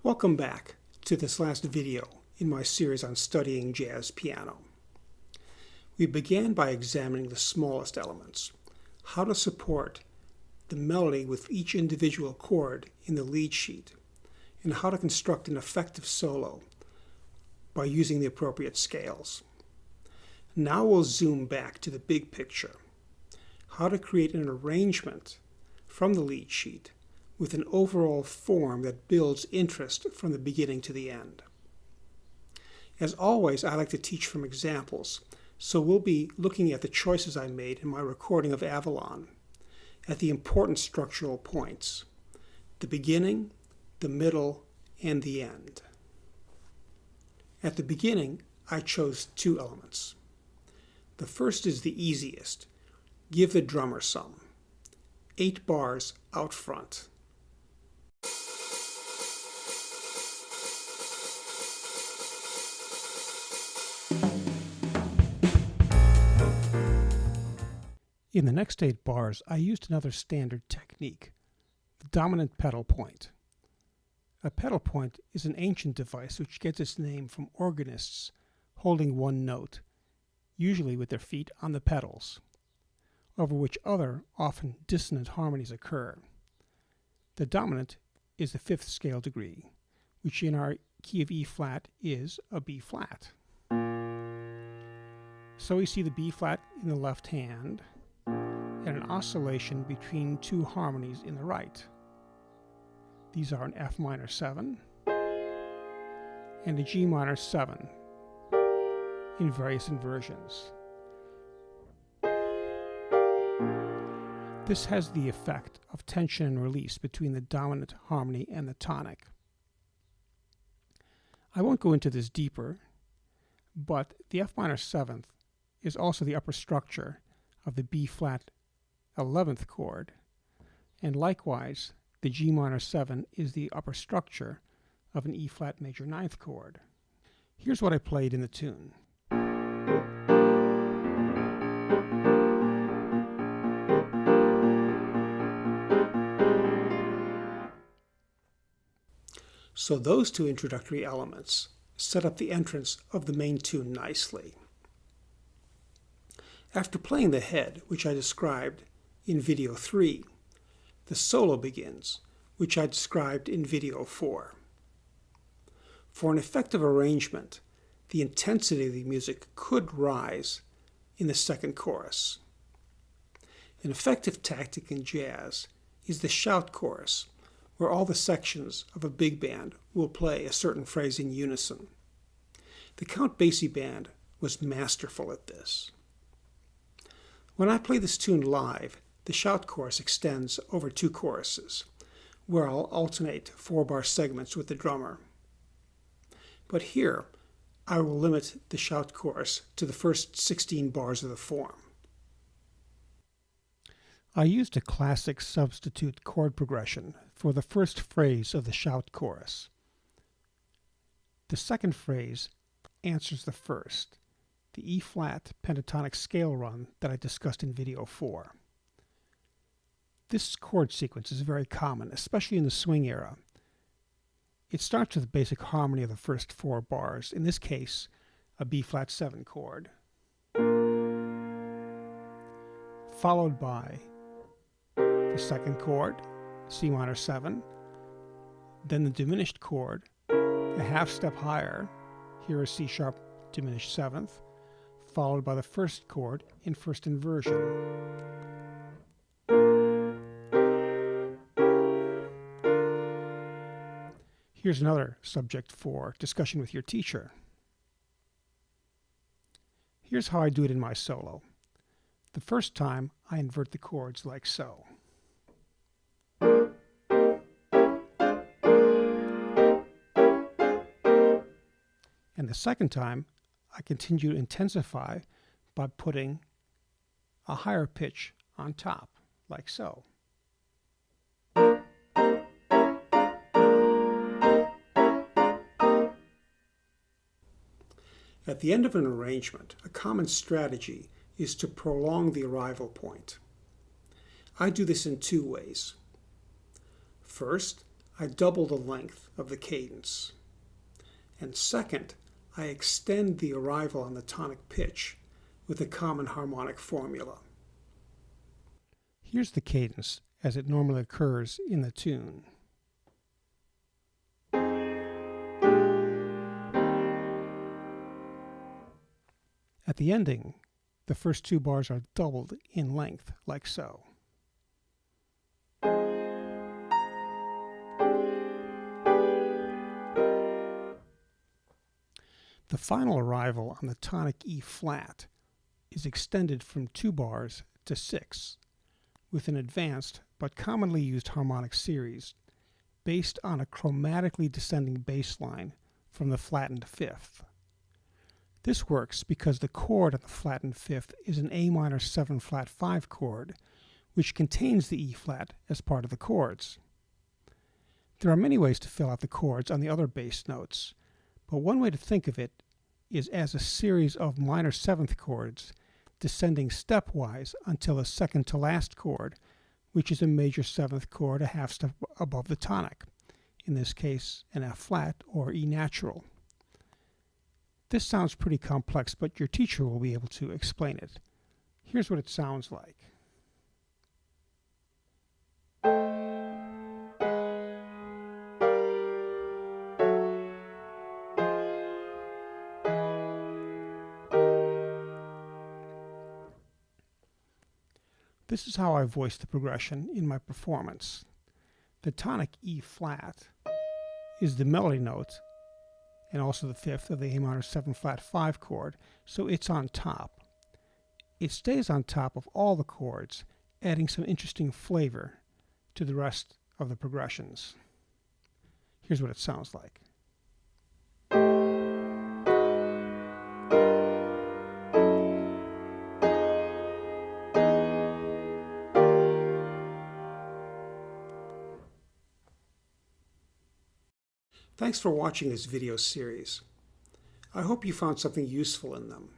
Welcome back to this last video in my series on studying jazz piano. We began by examining the smallest elements, how to support the melody with each individual chord in the lead sheet, and how to construct an effective solo by using the appropriate scales. Now we'll zoom back to the big picture, how to create an arrangement from the lead sheet with an overall form that builds interest from the beginning to the end. As always, I like to teach from examples, so we'll be looking at the choices I made in my recording of Avalon, at the important structural points, the beginning, the middle, and the end. At the beginning, I chose two elements. The first is the easiest. Give the drummer some. 8 bars out front. In the next 8 bars, I used another standard technique, the dominant pedal point. A pedal point is an ancient device which gets its name from organists holding one note, usually with their feet on the pedals, over which other, often dissonant harmonies occur. The dominant is the 5th scale degree, which in our key of E flat is a B flat. So we see the B flat in the left hand, and an oscillation between two harmonies in the right. These are an F minor 7 and a G minor 7 in various inversions. This has the effect of tension and release between the dominant harmony and the tonic. I won't go into this deeper, but the F minor 7th is also the upper structure of the B flat 11th chord, and likewise the G minor 7 is the upper structure of an E flat major 9th chord. Here's what I played in the tune. So those two introductory elements set up the entrance of the main tune nicely. After playing the head, which I described in video 3, the solo begins, which I described in video 4. For an effective arrangement, the intensity of the music could rise in the second chorus. An effective tactic in jazz is the shout chorus, where all the sections of a big band will play a certain phrase in unison. The Count Basie band was masterful at this. When I play this tune live, the shout chorus extends over 2 choruses, where I'll alternate 4-bar segments with the drummer. But here, I will limit the shout chorus to the first 16 bars of the form. I used a classic substitute chord progression for the first phrase of the shout chorus. The second phrase answers the first, the E flat pentatonic scale run that I discussed in video 4. This chord sequence is very common, especially in the swing era. It starts with the basic harmony of the first 4 bars, in this case, a B flat 7 chord, followed by the second chord, C minor 7, then the diminished chord, a half step higher, here is C sharp diminished 7th, followed by the first chord in first inversion. Here's another subject for discussion with your teacher. Here's how I do it in my solo. The first time, I invert the chords like so. And the second time, I continue to intensify by putting a higher pitch on top, like so. At the end of an arrangement, a common strategy is to prolong the arrival point. I do this in 2 ways. First, I double the length of the cadence. And second, I extend the arrival on the tonic pitch with a common harmonic formula. Here's the cadence as it normally occurs in the tune. At the ending, the first two bars are doubled in length, like so. The final arrival on the tonic E flat is extended from 2 bars to 6, with an advanced but commonly used harmonic series based on a chromatically descending bass line from the flattened fifth. This works because the chord on the flattened fifth is an A minor 7 flat 5 chord, which contains the E flat as part of the chords. There are many ways to fill out the chords on the other bass notes, but one way to think of it is as a series of minor 7th chords descending stepwise until the second to last chord, which is a major 7th chord a half step above the tonic, in this case an F flat or E natural. This sounds pretty complex, but your teacher will be able to explain it. Here's what it sounds like. This is how I voice the progression in my performance. The tonic E flat is the melody note and also the fifth of the A minor 7 flat 5 chord, so it's on top. It stays on top of all the chords, adding some interesting flavor to the rest of the progressions. Here's what it sounds like. Thanks for watching this video series. I hope you found something useful in them.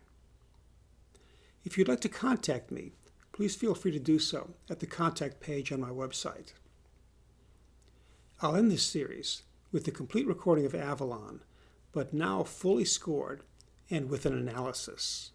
If you'd like to contact me, please feel free to do so at the contact page on my website. I'll end this series with the complete recording of Avalon, but now fully scored and with an analysis.